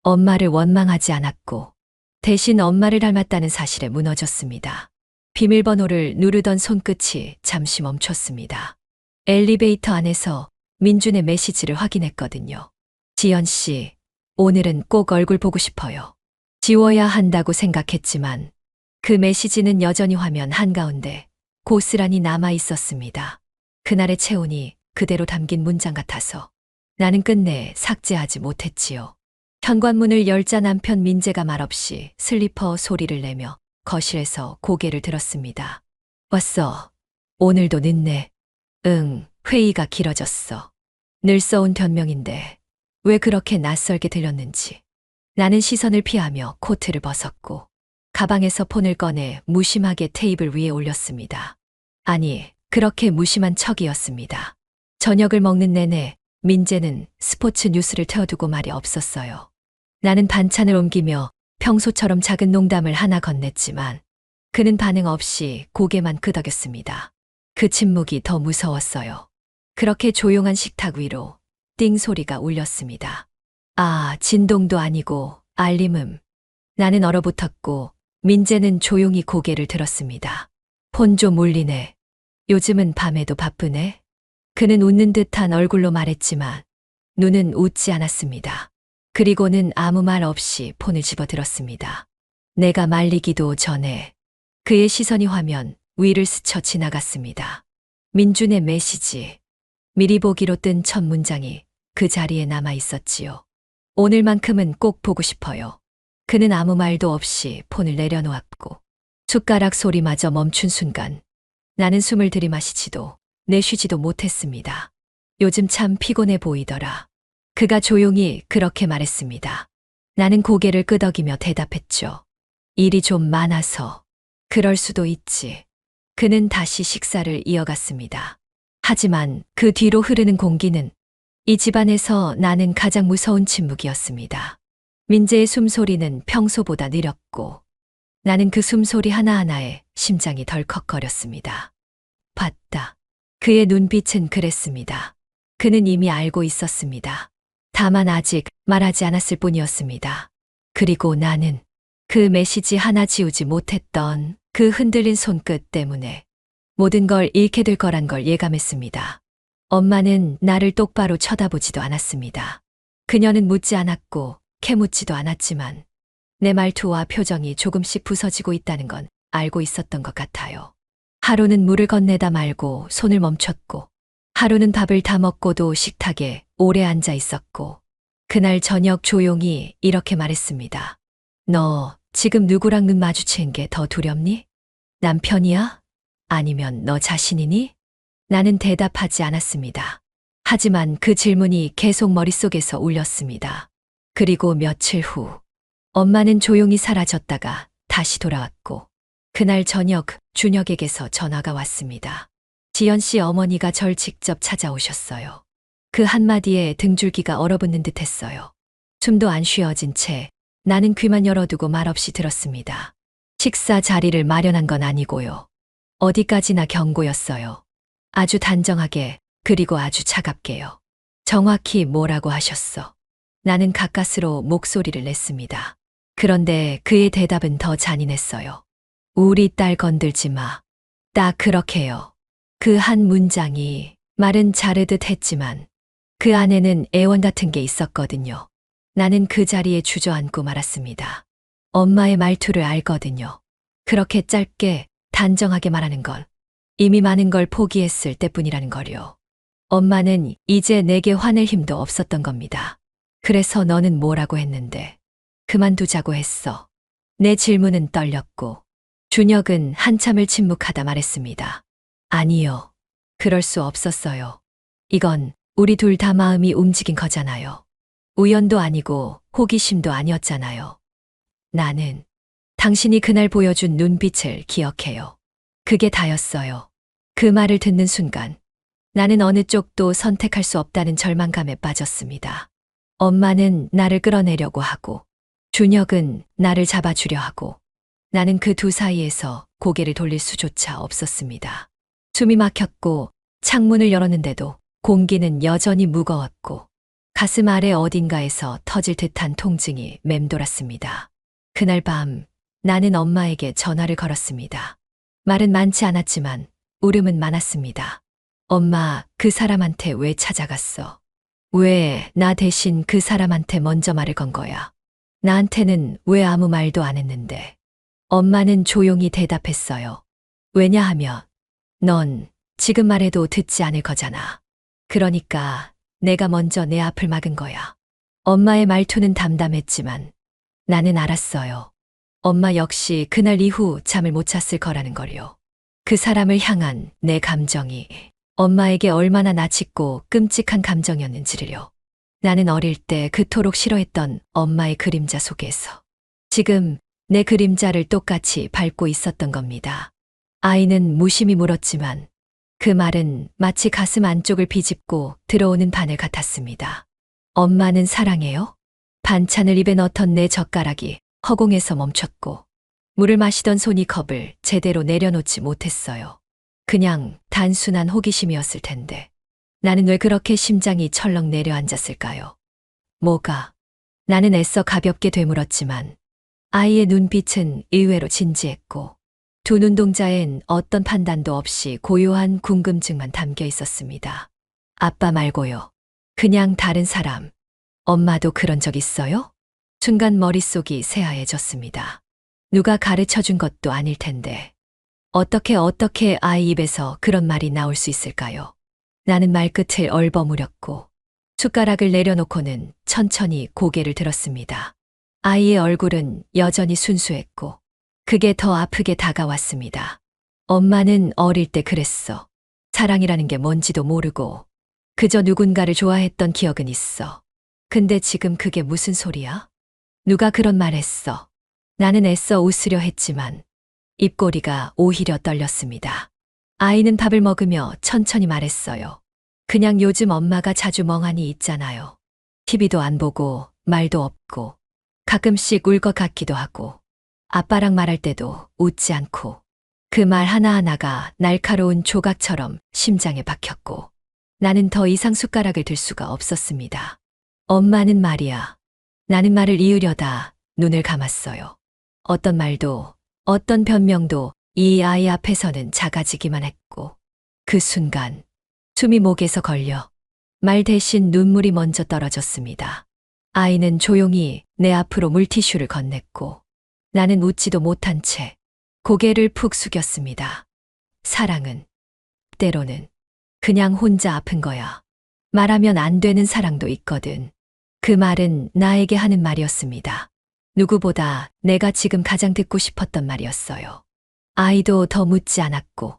엄마를 원망하지 않았고 대신 엄마를 닮았다는 사실에 무너졌습니다. 비밀번호를 누르던 손끝이 잠시 멈췄습니다. 엘리베이터 안에서 민준의 메시지를 확인했거든요. 지연 씨, 오늘은 꼭 얼굴 보고 싶어요. 지워야 한다고 생각했지만 그 메시지는 여전히 화면 한가운데 고스란히 남아 있었습니다. 그날의 체온이 그대로 담긴 문장 같아서 나는 끝내 삭제하지 못했지요. 현관문을 열자 남편 민재가 말없이 슬리퍼 소리를 내며 거실에서 고개를 들었습니다. 왔어. 오늘도 늦네. 응, 회의가 길어졌어. 늘 써온 변명인데 왜 그렇게 낯설게 들렸는지. 나는 시선을 피하며 코트를 벗었고 가방에서 폰을 꺼내 무심하게 테이블 위에 올렸습니다. 아니, 그렇게 무심한 척이었습니다. 저녁을 먹는 내내 민재는 스포츠 뉴스를 틀어두고 말이 없었어요. 나는 반찬을 옮기며 평소처럼 작은 농담을 하나 건넸지만 그는 반응 없이 고개만 끄덕였습니다. 그 침묵이 더 무서웠어요. 그렇게 조용한 식탁 위로 띵 소리가 울렸습니다. 아, 진동도 아니고 알림음. 나는 얼어붙었고 민재는 조용히 고개를 들었습니다. 폰 좀 울리네. 요즘은 밤에도 바쁘네. 그는 웃는 듯한 얼굴로 말했지만 눈은 웃지 않았습니다. 그리고는 아무 말 없이 폰을 집어들었습니다. 내가 말리기도 전에 그의 시선이 화면 위를 스쳐 지나갔습니다. 민준의 메시지. 미리 보기로 뜬 첫 문장이 그 자리에 남아 있었지요. 오늘만큼은 꼭 보고 싶어요. 그는 아무 말도 없이 폰을 내려놓았고 숟가락 소리마저 멈춘 순간 나는 숨을 들이마시지도 내쉬지도 못했습니다. 요즘 참 피곤해 보이더라. 그가 조용히 그렇게 말했습니다. 나는 고개를 끄덕이며 대답했죠. 일이 좀 많아서. 그럴 수도 있지. 그는 다시 식사를 이어갔습니다. 하지만 그 뒤로 흐르는 공기는 이 집안에서 나는 가장 무서운 침묵이었습니다. 민재의 숨소리는 평소보다 느렸고 나는 그 숨소리 하나하나에 심장이 덜컥거렸습니다. 봤다. 그의 눈빛은 그랬습니다. 그는 이미 알고 있었습니다. 다만 아직 말하지 않았을 뿐이었습니다. 그리고 나는 그 메시지 하나 지우지 못했던 그 흔들린 손끝 때문에 모든 걸 잃게 될 거란 걸 예감했습니다. 엄마는 나를 똑바로 쳐다보지도 않았습니다. 그녀는 묻지 않았고 캐묻지도 않았지만 내 말투와 표정이 조금씩 부서지고 있다는 건 알고 있었던 것 같아요. 하루는 물을 건네다 말고 손을 멈췄고 하루는 밥을 다 먹고도 식탁에 오래 앉아 있었고 그날 저녁 조용히 이렇게 말했습니다. 너 지금 누구랑 눈 마주치는 게 더 두렵니? 남편이야? 아니면 너 자신이니? 나는 대답하지 않았습니다. 하지만 그 질문이 계속 머릿속에서 울렸습니다. 그리고 며칠 후 엄마는 조용히 사라졌다가 다시 돌아왔고 그날 저녁 준혁에게서 전화가 왔습니다. 지연 씨 어머니가 절 직접 찾아오셨어요. 그 한마디에 등줄기가 얼어붙는 듯 했어요. 숨도 안 쉬어진 채 나는 귀만 열어두고 말없이 들었습니다. 식사 자리를 마련한 건 아니고요. 어디까지나 경고였어요. 아주 단정하게 그리고 아주 차갑게요. 정확히 뭐라고 하셨어? 나는 가까스로 목소리를 냈습니다. 그런데 그의 대답은 더 잔인했어요. 우리 딸 건들지 마. 딱 그렇게요. 그 한 문장이 말은 자르듯 했지만 그 안에는 애원 같은 게 있었거든요. 나는 그 자리에 주저앉고 말았습니다. 엄마의 말투를 알거든요. 그렇게 짧게 단정하게 말하는 건 이미 많은 걸 포기했을 때뿐이라는 걸요. 엄마는 이제 내게 화낼 힘도 없었던 겁니다. 그래서 너는 뭐라고 했는데 그만두자고 했어. 내 질문은 떨렸고 준혁은 한참을 침묵하다 말했습니다. 아니요. 그럴 수 없었어요. 이건 우리 둘 다 마음이 움직인 거잖아요. 우연도 아니고 호기심도 아니었잖아요. 나는 당신이 그날 보여준 눈빛을 기억해요. 그게 다였어요. 그 말을 듣는 순간 나는 어느 쪽도 선택할 수 없다는 절망감에 빠졌습니다. 엄마는 나를 끌어내려고 하고 준혁은 나를 잡아주려 하고 나는 그 두 사이에서 고개를 돌릴 수조차 없었습니다. 숨이 막혔고 창문을 열었는데도 공기는 여전히 무거웠고 가슴 아래 어딘가에서 터질 듯한 통증이 맴돌았습니다. 그날 밤 나는 엄마에게 전화를 걸었습니다. 말은 많지 않았지만 울음은 많았습니다. 엄마, 그 사람한테 왜 찾아갔어? 왜 나 대신 그 사람한테 먼저 말을 건 거야? 나한테는 왜 아무 말도 안 했는데? 엄마는 조용히 대답했어요. 왜냐하면 넌 지금 말해도 듣지 않을 거잖아. 그러니까 내가 먼저 내 앞을 막은 거야. 엄마의 말투는 담담했지만 나는 알았어요. 엄마 역시 그날 이후 잠을 못 잤을 거라는 걸요. 그 사람을 향한 내 감정이 엄마에게 얼마나 나짓고 끔찍한 감정이었는지를요. 나는 어릴 때 그토록 싫어했던 엄마의 그림자 속에서 지금 내 그림자를 똑같이 밟고 있었던 겁니다. 아이는 무심히 물었지만 그 말은 마치 가슴 안쪽을 비집고 들어오는 바늘 같았습니다. 엄마는 사랑해요? 반찬을 입에 넣던 내 젓가락이 허공에서 멈췄고 물을 마시던 손이 컵을 제대로 내려놓지 못했어요. 그냥 단순한 호기심이었을 텐데 나는 왜 그렇게 심장이 철렁 내려앉았을까요? 뭐가? 나는 애써 가볍게 되물었지만 아이의 눈빛은 의외로 진지했고 두 눈동자엔 어떤 판단도 없이 고요한 궁금증만 담겨 있었습니다. 아빠 말고요. 그냥 다른 사람. 엄마도 그런 적 있어요? 순간 머릿속이 새하얘졌습니다. 누가 가르쳐 준 것도 아닐 텐데. 어떻게 아이 입에서 그런 말이 나올 수 있을까요? 나는 말끝을 얼버무렸고 숟가락을 내려놓고는 천천히 고개를 들었습니다. 아이의 얼굴은 여전히 순수했고 그게 더 아프게 다가왔습니다. 엄마는 어릴 때 그랬어. 사랑이라는 게 뭔지도 모르고 그저 누군가를 좋아했던 기억은 있어. 근데 지금 그게 무슨 소리야? 누가 그런 말 했어? 나는 애써 웃으려 했지만 입꼬리가 오히려 떨렸습니다. 아이는 밥을 먹으며 천천히 말했어요. 그냥 요즘 엄마가 자주 멍하니 있잖아요. TV도 안 보고 말도 없고 가끔씩 울 것 같기도 하고 아빠랑 말할 때도 웃지 않고 그 말 하나하나가 날카로운 조각처럼 심장에 박혔고 나는 더 이상 숟가락을 들 수가 없었습니다. 엄마는 말이야. 나는 말을 이으려다 눈을 감았어요. 어떤 말도 어떤 변명도 이 아이 앞에서는 작아지기만 했고 그 순간 숨이 목에서 걸려 말 대신 눈물이 먼저 떨어졌습니다. 아이는 조용히 내 앞으로 물티슈를 건넸고 나는 웃지도 못한 채 고개를 푹 숙였습니다. 사랑은 때로는 그냥 혼자 아픈 거야. 말하면 안 되는 사랑도 있거든. 그 말은 나에게 하는 말이었습니다. 누구보다 내가 지금 가장 듣고 싶었던 말이었어요. 아이도 더 묻지 않았고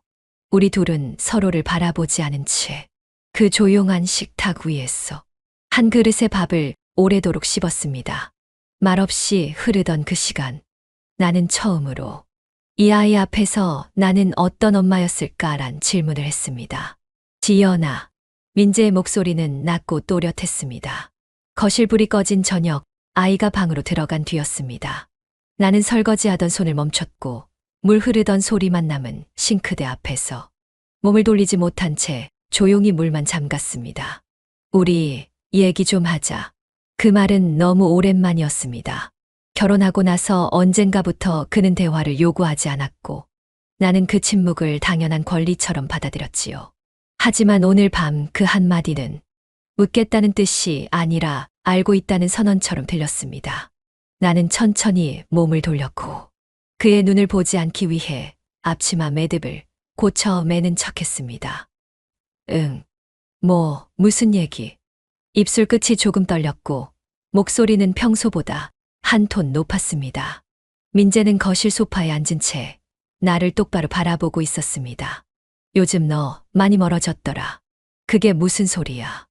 우리 둘은 서로를 바라보지 않은 채 그 조용한 식탁 위에서 한 그릇의 밥을 오래도록 씹었습니다. 말없이 흐르던 그 시간 나는 처음으로 이 아이 앞에서 나는 어떤 엄마였을까란 질문을 했습니다. 지연아. 민재의 목소리는 낮고 또렷했습니다. 거실 불이 꺼진 저녁 아이가 방으로 들어간 뒤였습니다. 나는 설거지하던 손을 멈췄고 물 흐르던 소리만 남은 싱크대 앞에서 몸을 돌리지 못한 채 조용히 물만 잠갔습니다. 우리 얘기 좀 하자. 그 말은 너무 오랜만이었습니다. 결혼하고 나서 언젠가부터 그는 대화를 요구하지 않았고 나는 그 침묵을 당연한 권리처럼 받아들였지요. 하지만 오늘 밤 그 한마디는 묻겠다는 뜻이 아니라 알고 있다는 선언처럼 들렸습니다. 나는 천천히 몸을 돌렸고 그의 눈을 보지 않기 위해 앞치마 매듭을 고쳐 매는 척했습니다. 응. 무슨 얘기? 입술 끝이 조금 떨렸고 목소리는 평소보다 한 톤 높았습니다. 민재는 거실 소파에 앉은 채 나를 똑바로 바라보고 있었습니다. 요즘 너 많이 멀어졌더라. 그게 무슨 소리야?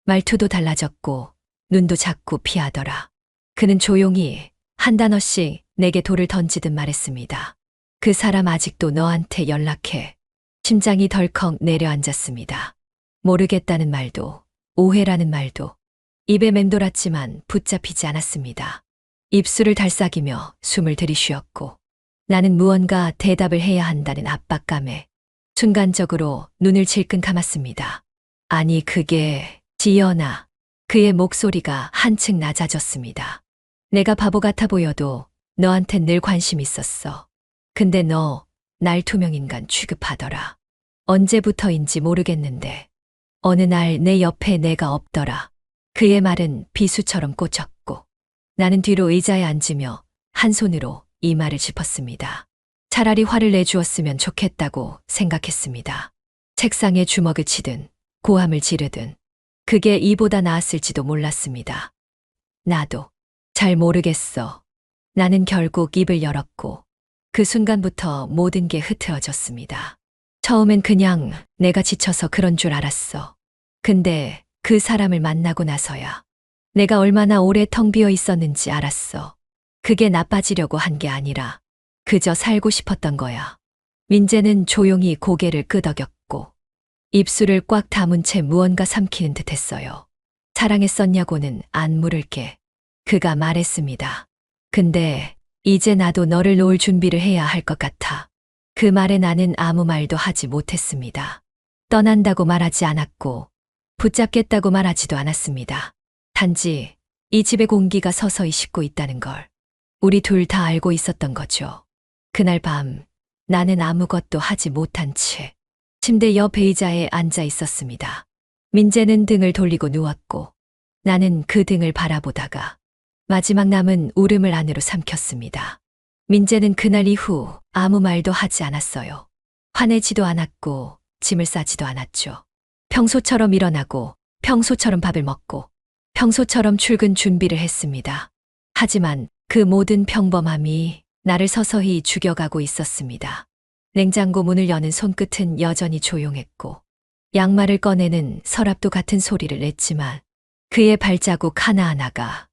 말투도 달라졌고 눈도 자꾸 피하더라. 그는 조용히 한 단어씩 내게 돌을 던지듯 말했습니다. 그 사람 아직도 너한테 연락해. 심장이 덜컥 내려앉았습니다. 모르겠다는 말도 오해라는 말도 입에 맴돌았지만 붙잡히지 않았습니다. 입술을 달싹이며 숨을 들이쉬었고 나는 무언가 대답을 해야 한다는 압박감에 순간적으로 눈을 질끈 감았습니다. 아니 그게 지연아. 그의 목소리가 한층 낮아졌습니다. 내가 바보 같아 보여도 너한텐 늘 관심 있었어. 근데 너 날 투명인간 취급하더라. 언제부터인지 모르겠는데 어느 날 내 옆에 내가 없더라. 그의 말은 비수처럼 꽂혔고 나는 뒤로 의자에 앉으며 한 손으로 이마를 짚었습니다. 차라리 화를 내주었으면 좋겠다고 생각했습니다. 책상에 주먹을 치든 고함을 지르든 그게 이보다 나았을지도 몰랐습니다. 나도. 잘 모르겠어. 나는 결국 입을 열었고 그 순간부터 모든 게 흐트러졌습니다. 처음엔 그냥 내가 지쳐서 그런 줄 알았어. 근데 그 사람을 만나고 나서야 내가 얼마나 오래 텅 비어 있었는지 알았어. 그게 나빠지려고 한 게 아니라 그저 살고 싶었던 거야. 민재는 조용히 고개를 끄덕였고 입술을 꽉 다문 채 무언가 삼키는 듯 했어요. 사랑했었냐고는 안 물을게. 그가 말했습니다. 근데 이제 나도 너를 놓을 준비를 해야 할 것 같아. 그 말에 나는 아무 말도 하지 못했습니다. 떠난다고 말하지 않았고 붙잡겠다고 말하지도 않았습니다. 단지 이 집의 공기가 서서히 식고 있다는 걸 우리 둘 다 알고 있었던 거죠. 그날 밤 나는 아무것도 하지 못한 채 침대 옆 의자에 앉아 있었습니다. 민재는 등을 돌리고 누웠고 나는 그 등을 바라보다가 마지막 남은 울음을 안으로 삼켰습니다. 민재는 그날 이후 아무 말도 하지 않았어요. 화내지도 않았고 짐을 싸지도 않았죠. 평소처럼 일어나고 평소처럼 밥을 먹고 평소처럼 출근 준비를 했습니다. 하지만 그 모든 평범함이 나를 서서히 죽여가고 있었습니다. 냉장고 문을 여는 손끝은 여전히 조용했고 양말을 꺼내는 서랍도 같은 소리를 냈지만 그의 발자국 하나하나가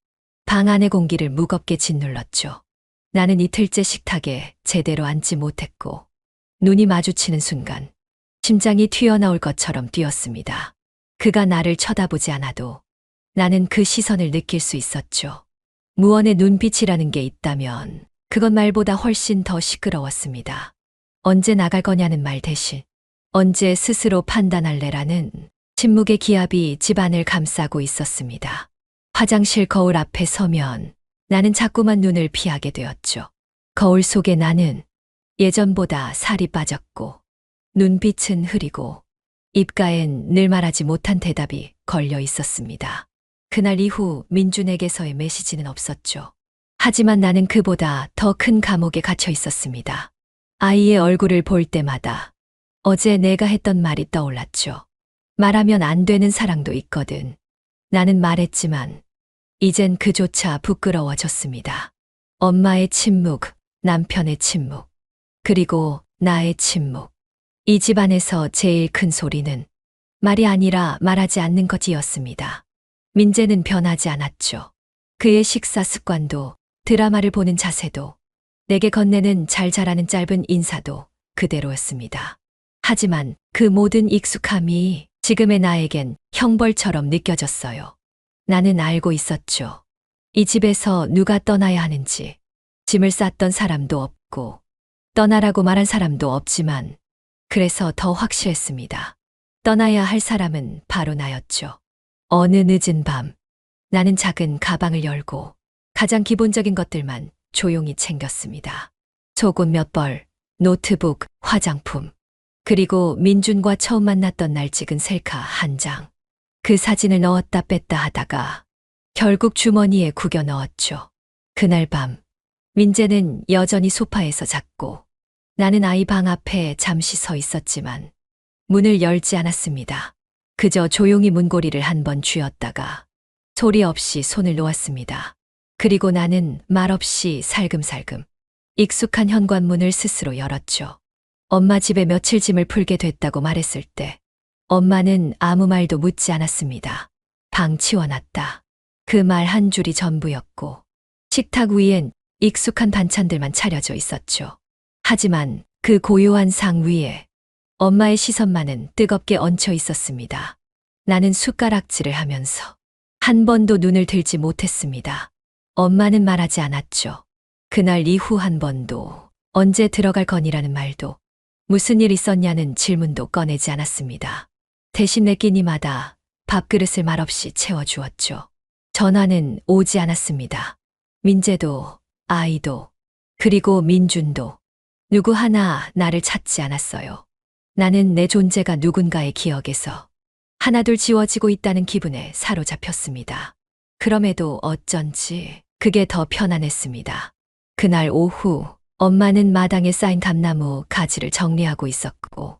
방 안의 공기를 무겁게 짓눌렀죠. 나는 이틀째 식탁에 제대로 앉지 못했고 눈이 마주치는 순간 심장이 튀어나올 것처럼 뛰었습니다. 그가 나를 쳐다보지 않아도 나는 그 시선을 느낄 수 있었죠. 무언의 눈빛이라는 게 있다면 그건 말보다 훨씬 더 시끄러웠습니다. 언제 나갈 거냐는 말 대신 언제 스스로 판단할래라는 침묵의 기압이 집안을 감싸고 있었습니다. 화장실 거울 앞에 서면 나는 자꾸만 눈을 피하게 되었죠. 거울 속에 나는 예전보다 살이 빠졌고 눈빛은 흐리고 입가엔 늘 말하지 못한 대답이 걸려 있었습니다. 그날 이후 민준에게서의 메시지는 없었죠. 하지만 나는 그보다 더 큰 감옥에 갇혀 있었습니다. 아이의 얼굴을 볼 때마다 어제 내가 했던 말이 떠올랐죠. 말하면 안 되는 사랑도 있거든. 나는 말했지만 이젠 그조차 부끄러워졌습니다. 엄마의 침묵, 남편의 침묵, 그리고 나의 침묵. 이 집안에서 제일 큰 소리는 말이 아니라 말하지 않는 것이었습니다. 민재는 변하지 않았죠. 그의 식사 습관도 드라마를 보는 자세도 내게 건네는 잘 자라는 짧은 인사도 그대로였습니다. 하지만 그 모든 익숙함이 지금의 나에겐 형벌처럼 느껴졌어요. 나는 알고 있었죠. 이 집에서 누가 떠나야 하는지. 짐을 쌌던 사람도 없고 떠나라고 말한 사람도 없지만 그래서 더 확실했습니다. 떠나야 할 사람은 바로 나였죠. 어느 늦은 밤 나는 작은 가방을 열고 가장 기본적인 것들만 조용히 챙겼습니다. 속옷 몇 벌, 노트북, 화장품, 그리고 민준과 처음 만났던 날 찍은 셀카 한 장. 그 사진을 넣었다 뺐다 하다가 결국 주머니에 구겨 넣었죠. 그날 밤 민재는 여전히 소파에서 잤고 나는 아이 방 앞에 잠시 서 있었지만 문을 열지 않았습니다. 그저 조용히 문고리를 한 번 쥐었다가 소리 없이 손을 놓았습니다. 그리고 나는 말없이 살금살금 익숙한 현관문을 스스로 열었죠. 엄마 집에 며칠 짐을 풀게 됐다고 말했을 때 엄마는 아무 말도 묻지 않았습니다. 방 치워놨다. 그 말 한 줄이 전부였고 식탁 위엔 익숙한 반찬들만 차려져 있었죠. 하지만 그 고요한 상 위에 엄마의 시선만은 뜨겁게 얹혀 있었습니다. 나는 숟가락질을 하면서 한 번도 눈을 들지 못했습니다. 엄마는 말하지 않았죠. 그날 이후 한 번도 언제 들어갈 거니라는 말도 무슨 일 있었냐는 질문도 꺼내지 않았습니다. 대신 내 끼니마다 밥그릇을 말없이 채워주었죠. 전화는 오지 않았습니다. 민재도, 아이도, 그리고 민준도 누구 하나 나를 찾지 않았어요. 나는 내 존재가 누군가의 기억에서 하나둘 지워지고 있다는 기분에 사로잡혔습니다. 그럼에도 어쩐지 그게 더 편안했습니다. 그날 오후 엄마는 마당에 쌓인 감나무 가지를 정리하고 있었고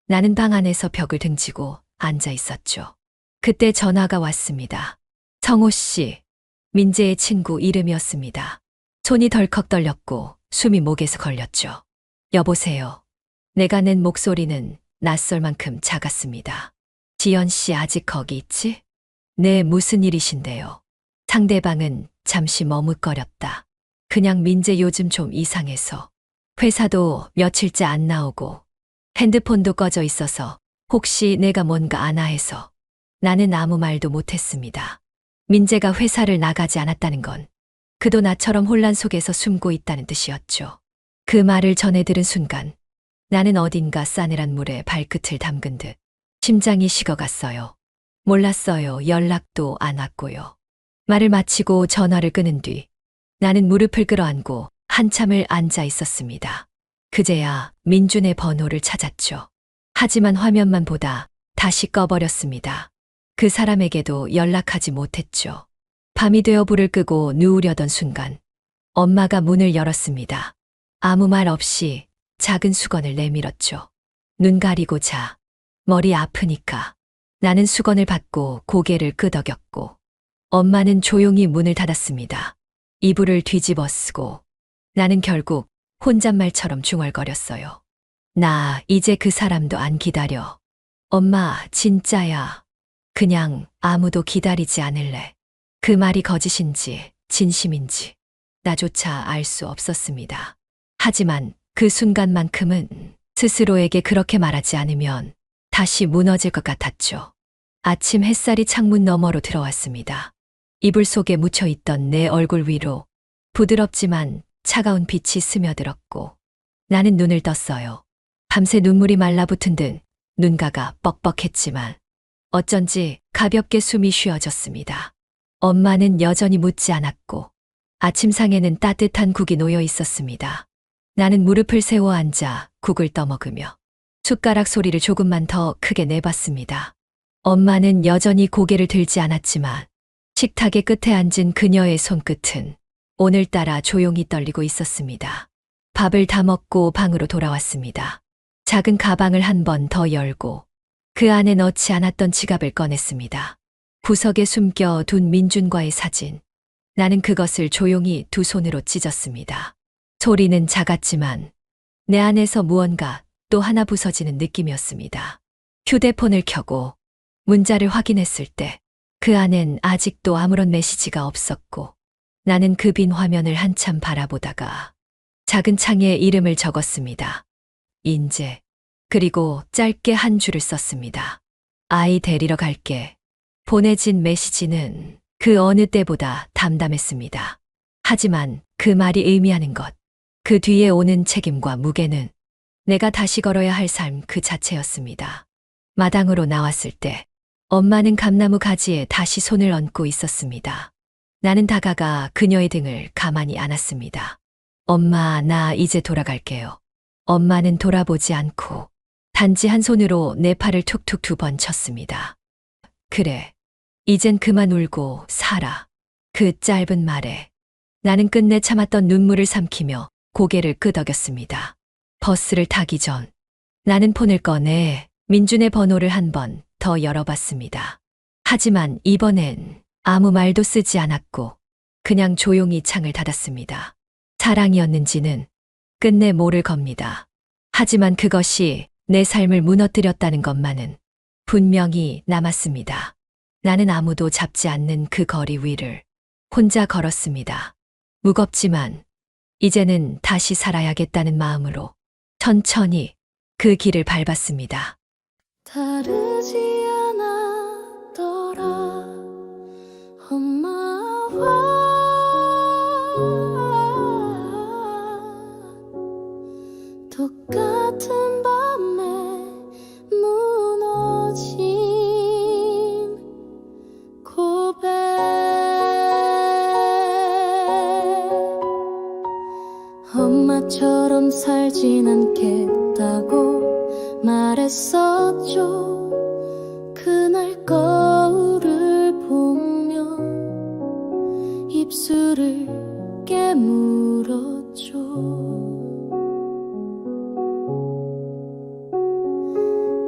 나는 방 안에서 벽을 등지고 앉아 있었죠. 그때 전화가 왔습니다. 성호 씨, 민재의 친구 이름이었습니다. 손이 덜컥 떨렸고 숨이 목에서 걸렸죠. 여보세요. 내가 낸 목소리는 낯설 만큼 작았습니다. 지연 씨 아직 거기 있지? 네, 무슨 일이신데요? 상대방은 잠시 머뭇거렸다. 그냥 민재 요즘 좀 이상해서. 회사도 며칠째 안 나오고 핸드폰도 꺼져 있어서 혹시 내가 뭔가 아나 해서. 나는 아무 말도 못했습니다. 민재가 회사를 나가지 않았다는 건 그도 나처럼 혼란 속에서 숨고 있다는 뜻이었죠. 그 말을 전해 들은 순간 나는 어딘가 싸늘한 물에 발끝을 담근 듯 심장이 식어갔어요. 몰랐어요. 연락도 안 왔고요. 말을 마치고 전화를 끊은 뒤 나는 무릎을 끌어안고 한참을 앉아 있었습니다. 그제야 민준의 번호를 찾았죠. 하지만 화면만 보다 다시 꺼버렸습니다. 그 사람에게도 연락하지 못했죠. 밤이 되어 불을 끄고 누우려던 순간 엄마가 문을 열었습니다. 아무 말 없이 작은 수건을 내밀었죠. 눈 가리고 자. 머리 아프니까. 나는 수건을 받고 고개를 끄덕였고 엄마는 조용히 문을 닫았습니다. 이불을 뒤집어 쓰고 나는 결국 혼잣말처럼 중얼거렸어요. 나 이제 그 사람도 안 기다려. 엄마 진짜야. 그냥 아무도 기다리지 않을래. 그 말이 거짓인지 진심인지 나조차 알 수 없었습니다. 하지만 그 순간만큼은 스스로에게 그렇게 말하지 않으면 다시 무너질 것 같았죠. 아침 햇살이 창문 너머로 들어왔습니다. 이불 속에 묻혀있던 내 얼굴 위로 부드럽지만 차가운 빛이 스며들었고 나는 눈을 떴어요. 밤새 눈물이 말라붙은 듯 눈가가 뻑뻑했지만 어쩐지 가볍게 숨이 쉬어졌습니다. 엄마는 여전히 묻지 않았고 아침상에는 따뜻한 국이 놓여 있었습니다. 나는 무릎을 세워 앉아 국을 떠먹으며 숟가락 소리를 조금만 더 크게 내봤습니다. 엄마는 여전히 고개를 들지 않았지만 식탁의 끝에 앉은 그녀의 손끝은 오늘따라 조용히 떨리고 있었습니다. 밥을 다 먹고 방으로 돌아왔습니다. 작은 가방을 한 번 더 열고 그 안에 넣지 않았던 지갑을 꺼냈습니다. 구석에 숨겨둔 민준과의 사진. 나는 그것을 조용히 두 손으로 찢었습니다. 소리는 작았지만 내 안에서 무언가 또 하나 부서지는 느낌이었습니다. 휴대폰을 켜고 문자를 확인했을 때 그 안엔 아직도 아무런 메시지가 없었고 나는 그 빈 화면을 한참 바라보다가 작은 창에 이름을 적었습니다. 인재. 그리고 짧게 한 줄을 썼습니다. 아이 데리러 갈게. 보내진 메시지는 그 어느 때보다 담담했습니다. 하지만 그 말이 의미하는 것, 그 뒤에 오는 책임과 무게는 내가 다시 걸어야 할 삶 그 자체였습니다. 마당으로 나왔을 때 엄마는 감나무 가지에 다시 손을 얹고 있었습니다. 나는 다가가 그녀의 등을 가만히 안았습니다. 엄마, 나 이제 돌아갈게요. 엄마는 돌아보지 않고 단지 한 손으로 내 팔을 툭툭 두 번 쳤습니다. 그래, 이젠 그만 울고 살아. 그 짧은 말에 나는 끝내 참았던 눈물을 삼키며 고개를 끄덕였습니다. 버스를 타기 전 나는 폰을 꺼내 민준의 번호를 한 번 더 열어봤습니다. 하지만 이번엔 아무 말도 쓰지 않았고 그냥 조용히 창을 닫았습니다. 사랑이었는지는 끝내 모를 겁니다. 하지만 그것이 내 삶을 무너뜨렸다는 것만은 분명히 남았습니다. 나는 아무도 잡지 않는 그 거리 위를 혼자 걸었습니다. 무겁지만 이제는 다시 살아야겠다는 마음으로 천천히 그 길을 밟았습니다. 다르지 않았더라 엄마와 똑같은 밤에 무너진 고백 엄마처럼 살진 않겠다고 말했었죠. 그날 거울을 보며 입술을 깨물었죠.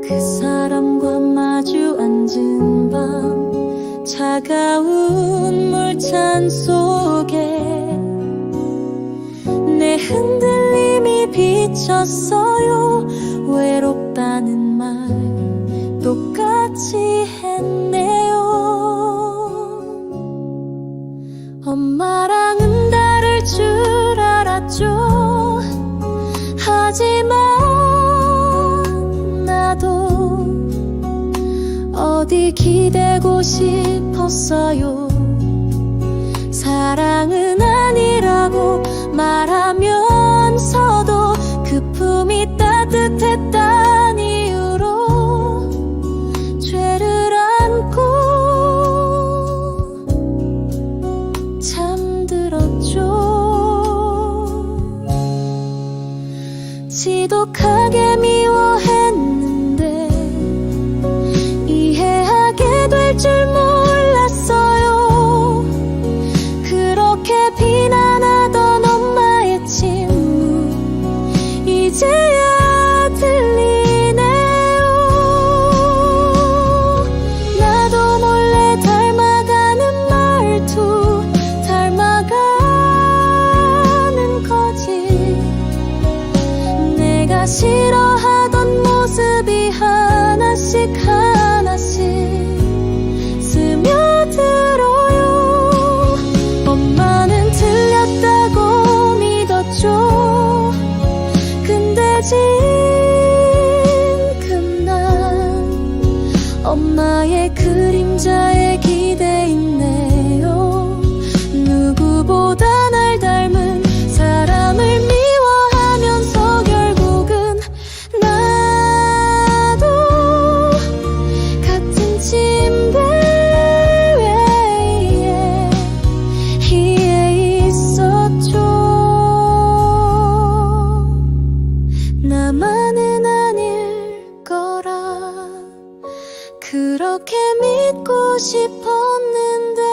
그 사람과 마주 앉은 밤 차가운 물찬 속에 내 흔들림이 비쳤어요. 외롭다는 말 똑같이 했네요. 엄마랑은 다를 줄 알았죠. 하지만 나도 어디 기대고 싶었어요. 사랑은 아니라고 말하면서도 그 품이 따뜻했단 이유로 죄를 안고 잠들었죠. 지독하게 미워했는데 이해하게 될 줄 몰랐어요. 그렇게 비난하던 엄마의 침묵 이제야 들리네요. 나도 몰래 닮아가는 말투, 닮아가는 거짓, 내가 싫어하던 모습이 하나씩 스며들어요. 엄마는 틀렸다고 믿었죠. 근데 지금 난 엄마의 그림자에 기대 있네요. 누구보다 날 닮은 사람을 미워하면서 결국은 나도 같은 침대 위에 있었죠. 나만은 아닐 거라 그렇게 믿고 싶었는데